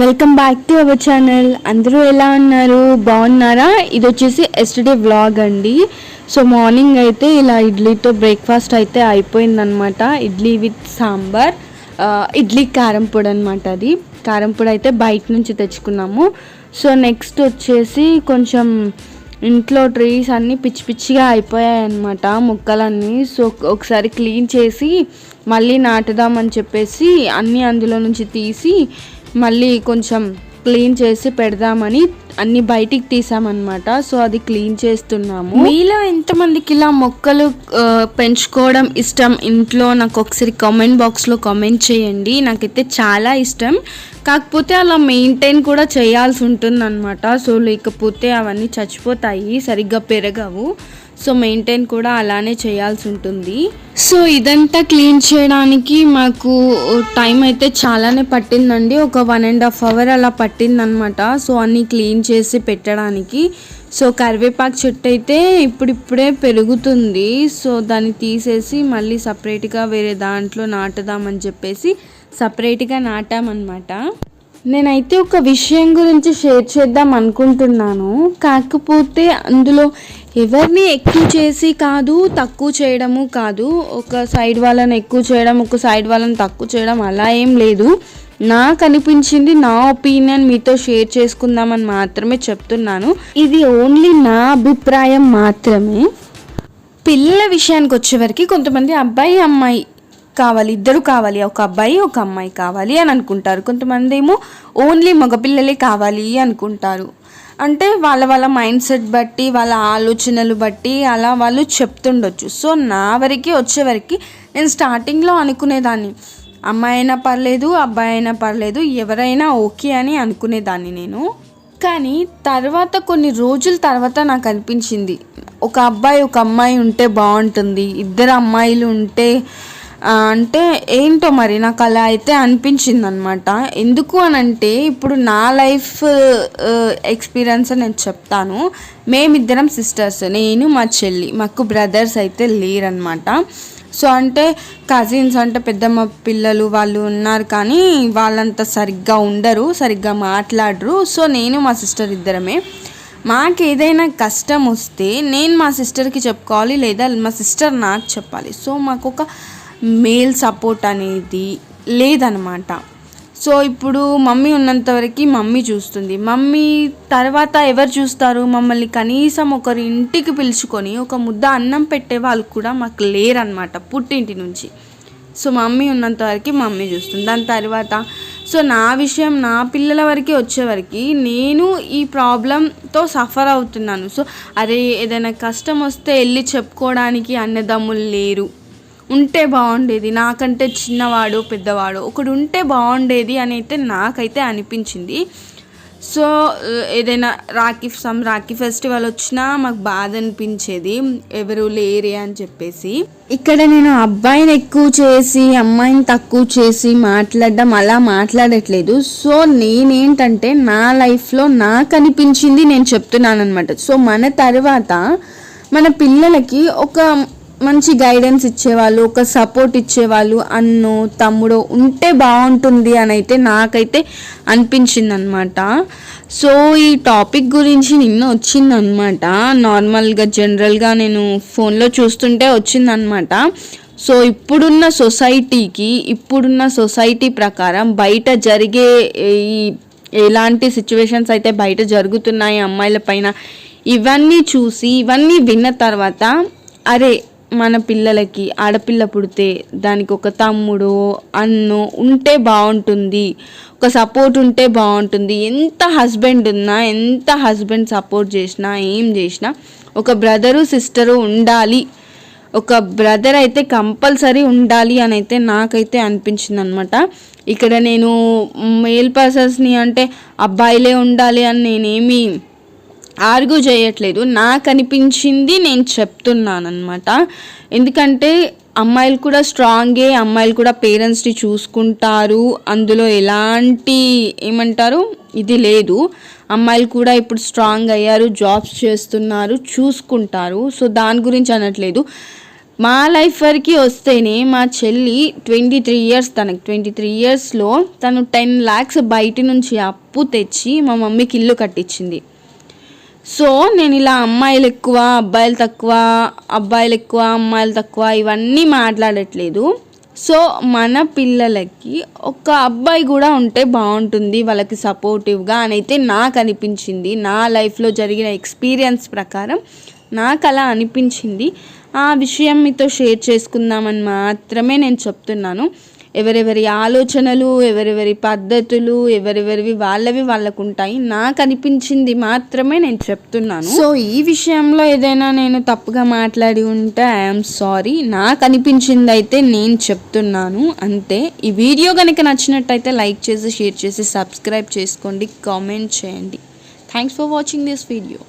Welcome back to our channel. అందరూ ఎలా ఉన్నారు? బాగున్నారా? ఇది వచ్చేసి ఎస్టర్డే వ్లాగ్ అండి. సో మార్నింగ్ అయితే ఇలా ఇడ్లీతో బ్రేక్ఫాస్ట్ అయితే అయిపోయిందనమాట. ఇడ్లీ విత్ సాంబార్, ఇడ్లీ కారం పొడి అనమాట. అది కారం పొడి అయితే బయట నుంచి తెచ్చుకున్నాము. సో నెక్స్ట్ వచ్చేసి కొంచెం ఇంట్లో ట్రీస్ అన్నీ పిచ్చి పిచ్చిగా అయిపోయాయి అన్నమాట, మొక్కలన్నీ. సో ఒకసారి క్లీన్ చేసి మళ్ళీ నాటుదామని చెప్పేసి అన్నీ అందులో నుంచి తీసి మళ్ళీ కొంచెం క్లీన్ చేసి పెడదామని అన్ని బయటికి తీసామన్నమాట. సో అది క్లీన్ చేస్తున్నాము. మీలో ఎంతమందికి ఇలా మొక్కలు పెంచుకోవడం ఇష్టం ఇంట్లో? నాకు ఒకసారి కామెంట్ బాక్స్లో కామెంట్ చేయండి. నాకైతే చాలా ఇష్టం. కాకపోతే అలా మెయింటైన్ కూడా చేయాల్సి ఉంటుందన్నమాట. సో లేకపోతే అవన్నీ చచ్చిపోతాయి, సరిగ్గా పెరగవు. సో మెయింటైన్ కూడా అలానే చేయాల్సి ఉంటుంది. సో ఇదంతా క్లీన్ చేయడానికి మాకు టైం అయితే చాలానే పట్టిందండి. ఒక 1.5 hours అలా పట్టిందనమాట. సో అన్నీ క్లీన్ చేసి పెట్టడానికి. సో కరివేపాకు చెట్టు అయితే ఇప్పుడిప్పుడే పెరుగుతుంది. సో దాన్ని తీసేసి మళ్ళీ సపరేట్గా వేరే దాంట్లో నాటుదామని చెప్పేసి సపరేట్గా నాటామన్నమాట. నేనైతే ఒక విషయం గురించి షేర్ చేద్దాం అనుకుంటున్నాను. కాకపోతే అందులో ఎవరిని ఎక్కువ చేసి కాదు, తక్కువ చేయడము కాదు. ఒక సైడ్ వాళ్ళని ఎక్కువ చేయడం, ఒక సైడ్ వాళ్ళని తక్కువ చేయడం అలా ఏం లేదు. నాకు అనిపించింది, నా ఒపీనియన్ మీతో షేర్ చేసుకుందామని మాత్రమే చెప్తున్నాను. ఇది ఓన్లీ నా అభిప్రాయం మాత్రమే. పిల్లల విషయానికి వచ్చేవరకు కొంతమంది అబ్బాయి అమ్మాయి కావాలి, ఇద్దరు కావాలి, ఒక అబ్బాయి ఒక అమ్మాయి కావాలి అని అనుకుంటారు. కొంతమంది ఏమో ఓన్లీ మగపిల్లలే కావాలి అనుకుంటారు. అంటే వాళ్ళ మైండ్ సెట్ బట్టి, వాళ్ళ ఆలోచనలు బట్టి అలా వాళ్ళు చెప్తుండొచ్చు. సో నా వరకు వచ్చేవరకు నేను స్టార్టింగ్లో అనుకునేదాన్ని, అమ్మాయి అయినా పర్లేదు, అబ్బాయి అయినా పర్లేదు, ఎవరైనా ఓకే అని అనుకునేదాన్ని నేను. కానీ తర్వాత కొన్ని రోజుల తర్వాత నాకు అనిపించింది, ఒక అబ్బాయి ఒక అమ్మాయి ఉంటే బాగుంటుంది, ఇద్దరు అమ్మాయిలు ఉంటే అంటే ఏంటో మరి నాకు అలా అయితే అనిపించింది అనమాట. ఎందుకు అని అంటే ఇప్పుడు నా లైఫ్ ఎక్స్పీరియన్స్ నేను చెప్తాను. మేమిద్దరం సిస్టర్స్, నేను మా చెల్లి, మాకు బ్రదర్స్ అయితే లేరనమాట. సో అంటే కజిన్స్ అంటే పెద్దమ్మ పిల్లలు వాళ్ళు ఉన్నారు, కానీ వాళ్ళంత సరిగ్గా ఉండరు, సరిగ్గా మాట్లాడరు. సో నేను మా సిస్టర్ ఇద్దరమే. మాకు ఏదైనా కష్టం వస్తే నేను మా సిస్టర్కి చెప్పుకోవాలి, లేదా మా సిస్టర్ నాకు చెప్పాలి. సో మాకు ఒక మేల్ సపోర్ట్ అనేది లేదనమాట. సో ఇప్పుడు మమ్మీ ఉన్నంతవరకు మమ్మీ చూస్తుంది. మమ్మీ తర్వాత ఎవరు చూస్తారు మమ్మల్ని? కనీసం ఒకరి ఇంటికి పిలుచుకొని ఒక ముద్ద అన్నం పెట్టే వాళ్ళు కూడా మాకు లేరనమాట పుట్టింటి నుంచి. సో మమ్మీ ఉన్నంతవరకు మమ్మీ చూస్తుంది. దాని తర్వాత సో నా విషయం, నా పిల్లల వరకు వచ్చేవరకు నేను ఈ ప్రాబ్లంతో సఫర్ అవుతున్నాను. సో అరే ఏదైనా కష్టం వస్తే వెళ్ళి చెప్పుకోవడానికి అన్నదమ్ములు లేరు, ఉంటే బాగుండేది, నాకంటే చిన్నవాడు పెద్దవాడు ఒకడు ఉంటే బాగుండేది అని అయితే నాకైతే అనిపించింది. సో ఏదైనా రాఖీ ఫెస్టివల్ వచ్చినా మాకు బాధ అనిపించేది, ఎవరు లేరే అని చెప్పేసి. ఇక్కడ నేను అబ్బాయిని ఎక్కువ చేసి అమ్మాయిని తక్కువ చేసి మాట్లాడడం అలా మాట్లాడట్లేదు. సో నేనేంటంటే నా లైఫ్లో నాకు అనిపించింది నేను చెప్తున్నాను అనమాట. సో మన తర్వాత మన పిల్లలకి ఒక మంచి గైడెన్స్ ఇచ్చేవాళ్ళు, ఒక సపోర్ట్ ఇచ్చేవాళ్ళు, అన్నో తమ్ముడో ఉంటే బాగుంటుంది అని అయితే నాకైతే అనిపించింది అనమాట. సో ఈ టాపిక్ గురించి నిన్న వచ్చిందనమాట. నార్మల్గా జనరల్గా నేను ఫోన్లో చూస్తుంటే వచ్చిందనమాట. సో ఇప్పుడున్న సొసైటీ ప్రకారం బయట జరిగే ఎలాంటి సిచ్యువేషన్స్ అయితే బయట జరుగుతున్నాయి అమ్మాయిల పైన, ఇవన్నీ చూసి ఇవన్నీ విన్న తర్వాత అరే మన పిల్లలకి ఆడపిల్ల పుడితే దానికి ఒక తమ్ముడు అన్నో ఉంటే బాగుంటుంది, ఒక సపోర్ట్ ఉంటే బాగుంటుంది. ఎంత హస్బెండ్ సపోర్ట్ చేసినా ఏం చేసినా ఒక బ్రదరు సిస్టరు ఉండాలి, ఒక బ్రదర్ అయితే కంపల్సరీ ఉండాలి అని అయితే నాకైతే అనిపించింది అనమాట. ఇక్కడ నేను మేల్ పర్సన్స్ని అంటే అబ్బాయిలే ఉండాలి అని నేనేమి ఆర్గ్యూ చేయట్లేదు, నాకు అనిపించింది నేను చెప్తున్నాను అనమాట. ఎందుకంటే అమ్మాయిలు కూడా స్ట్రాంగే, అమ్మాయిలు కూడా పేరెంట్స్ని చూసుకుంటారు, అందులో ఎలాంటి ఏమంటారు ఇది లేదు. అమ్మాయిలు కూడా ఇప్పుడు స్ట్రాంగ్ అయ్యారు, జాబ్స్ చేస్తున్నారు, చూసుకుంటారు. సో దాని గురించి అనట్లేదు. మా లైఫ్ వరకు వస్తేనే మా చెల్లి 23 ఇయర్స్, తనకు 23 ఇయర్స్లో తను 10 lakhs బయట నుంచి అప్పు తెచ్చి మా మమ్మీకి ఇల్లు కట్టించింది. సో నేను ఇలా అమ్మాయిలు ఎక్కువ అబ్బాయిలు తక్కువ, అబ్బాయిలు ఎక్కువ అమ్మాయిలు తక్కువ ఇవన్నీ మాట్లాడట్లేదు. సో మన పిల్లలకి ఒక అబ్బాయి కూడా ఉంటే బాగుంటుంది వాళ్ళకి సపోర్టివ్గా అని అయితే నాకు అనిపించింది. నా లైఫ్లో జరిగిన ఎక్స్పీరియన్స్ ప్రకారం నాకు అలా అనిపించింది. ఆ విషయం మీతో షేర్ చేసుకుందామని మాత్రమే నేను చెప్తున్నాను. ఎవరెవరి ఆలోచనలు, ఎవరెవరి పద్ధతులు, ఎవరెవరివి వాళ్ళకు ఉంటాయి. నాకు అనిపించింది మాత్రమే నేను చెప్తున్నాను. సో ఈ విషయంలో ఏదైనా నేను తప్పుగా మాట్లాడి ఉంటే ఐఎమ్ సారీ. నాకు అనిపించింది అయితే నేను చెప్తున్నాను అంతే. ఈ వీడియో కనుక నచ్చినట్టయితే లైక్ చేసి, షేర్ చేసి, సబ్స్క్రైబ్ చేసుకోండి, కామెంట్ చేయండి. Thanks for watching this video.